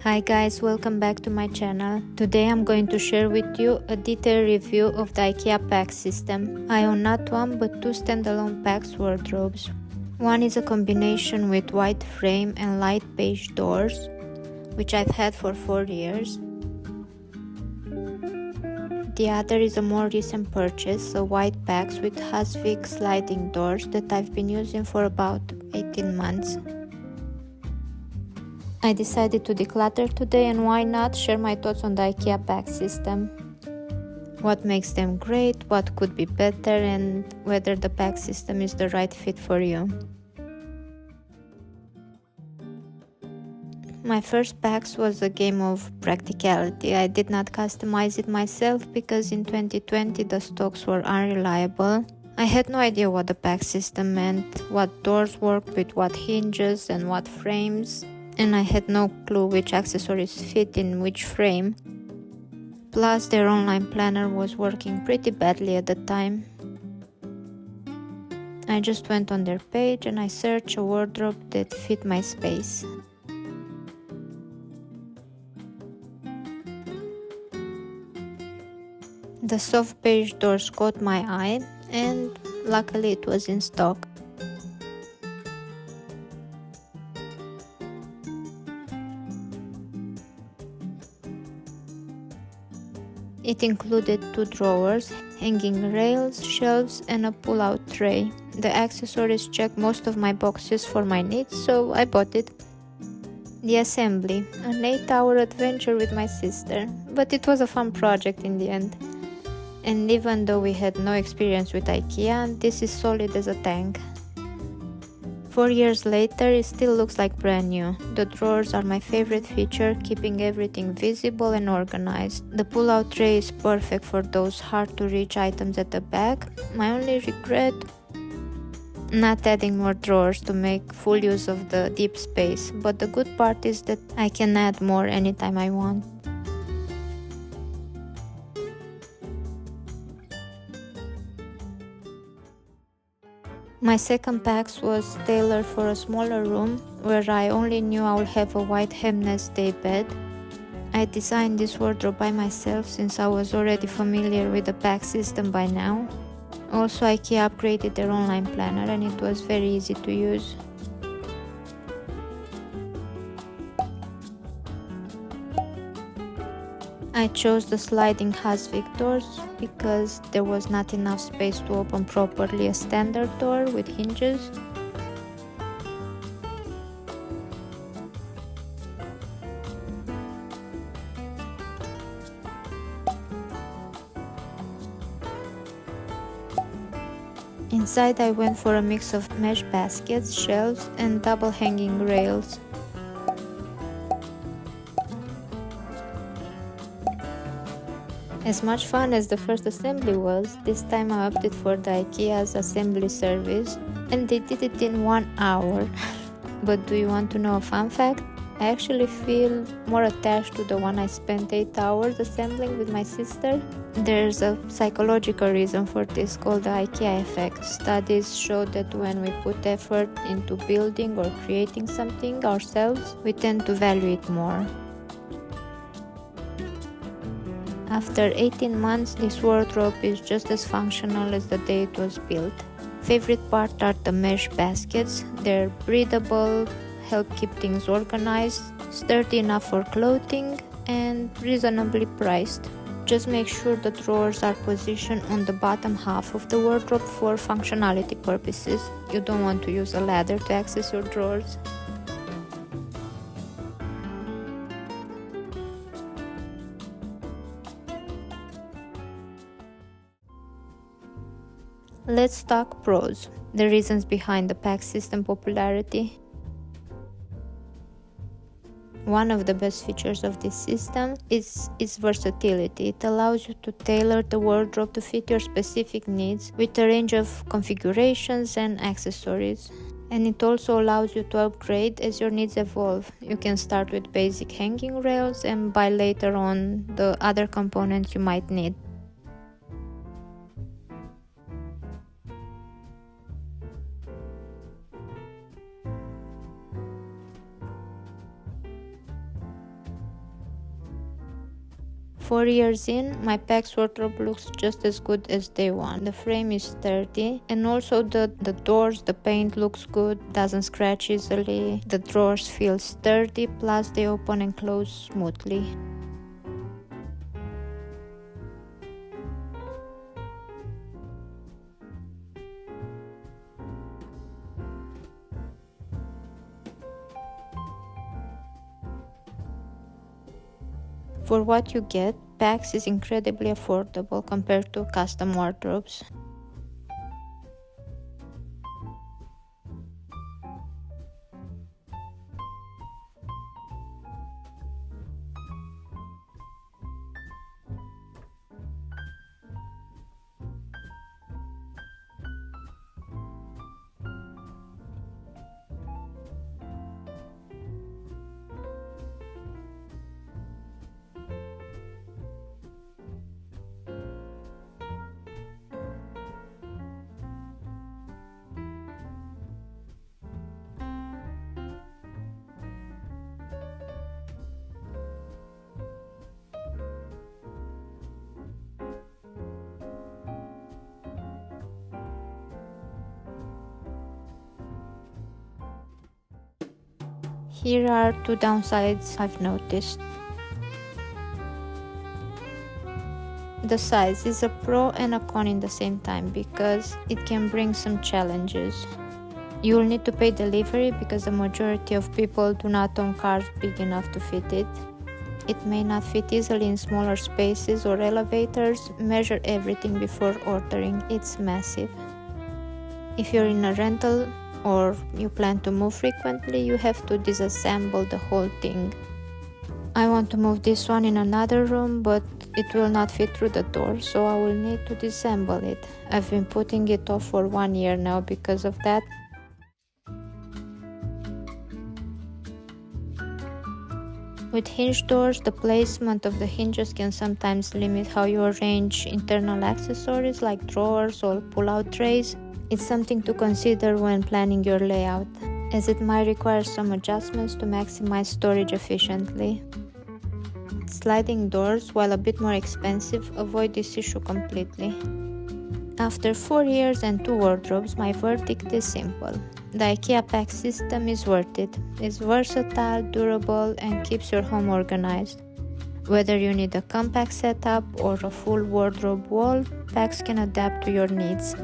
Hi guys, welcome back to my channel. Today I'm going to share with you a detailed review of the IKEA PAX system. I own not one but two standalone PAX wardrobes. One is a combination with white frame and light beige doors, which I've had for 4 years. The other is a more recent purchase, a white PAX with HASVIK sliding doors that I've been using for about 18 months. I decided to declutter today, and why not share my thoughts on the IKEA PAX system. What makes them great, what could be better, and whether the PAX system is the right fit for you. My first PAX was a game of practicality. I did not customize it myself because in 2020 the stocks were unreliable. I had no idea what the PAX system meant, what doors worked with what hinges and what frames, and I had no clue which accessories fit in which frame. Plus, their online planner was working pretty badly at the time. I just went on their page and I searched a wardrobe that fit my space. The soft beige doors caught my eye, and luckily it was in stock. It included 2 drawers, hanging rails, shelves, and a pull-out tray. The accessories checked most of my boxes for my needs, so I bought it. The assembly, an 8-hour adventure with my sister, but it was a fun project in the end. And even though we had no experience with IKEA, this is solid as a tank. 4 years later, it still looks like brand new. The drawers are my favorite feature, keeping everything visible and organized. The pull-out tray is perfect for those hard-to-reach items at the back. My only regret? Not adding more drawers to make full use of the deep space, but the good part is that I can add more anytime I want. My second PAX was tailored for a smaller room where I only knew I would have a white hemness day bed. I designed this wardrobe by myself since I was already familiar with the PAX system by now. Also, IKEA upgraded their online planner and it was very easy to use. I chose the sliding HASVIK doors because there was not enough space to open properly a standard door with hinges. Inside I went for a mix of mesh baskets, shelves, and double hanging rails. As much fun as the first assembly was, this time I opted for the IKEA's assembly service, and they did it in 1 hour. But do you want to know a fun fact? I actually feel more attached to the one I spent 8 hours assembling with my sister. There's a psychological reason for this called the IKEA effect. Studies show that when we put effort into building or creating something ourselves, we tend to value it more. After 18 months, this wardrobe is just as functional as the day it was built. Favorite part are the mesh baskets. They're breathable, help keep things organized, sturdy enough for clothing, and reasonably priced. Just make sure the drawers are positioned on the bottom half of the wardrobe for functionality purposes. You don't want to use a ladder to access your drawers. Let's talk pros, the reasons behind the PAX system popularity. One of the best features of this system is its versatility. It allows you to tailor the wardrobe to fit your specific needs with a range of configurations and accessories. And it also allows you to upgrade as your needs evolve. You can start with basic hanging rails and buy later on the other components you might need. 4 years in, my PAX wardrobe looks just as good as day one. The frame is sturdy, and also the doors, the paint looks good, doesn't scratch easily. The drawers feel sturdy, plus they open and close smoothly. For what you get, PAX is incredibly affordable compared to custom wardrobes. Here are 2 downsides I've noticed. The size is a pro and a con in the same time because it can bring some challenges. You'll need to pay delivery because the majority of people do not own cars big enough to fit it. It may not fit easily in smaller spaces or elevators. Measure everything before ordering, it's massive. If you're in a rental or you plan to move frequently, you have to disassemble the whole thing. I want to move this one in another room, but it will not fit through the door, so I will need to disassemble it. I've been putting it off for 1 year now because of that. With hinge doors, the placement of the hinges can sometimes limit how you arrange internal accessories like drawers or pull-out trays. It's something to consider when planning your layout, as it might require some adjustments to maximize storage efficiently. Sliding doors, while a bit more expensive, avoid this issue completely. After 4 years and 2 wardrobes, my verdict is simple. The IKEA PAX system is worth it. It's versatile, durable, and keeps your home organized. Whether you need a compact setup or a full wardrobe wall, PAX can adapt to your needs.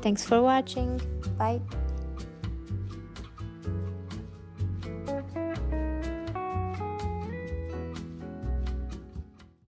Thanks for watching. Bye.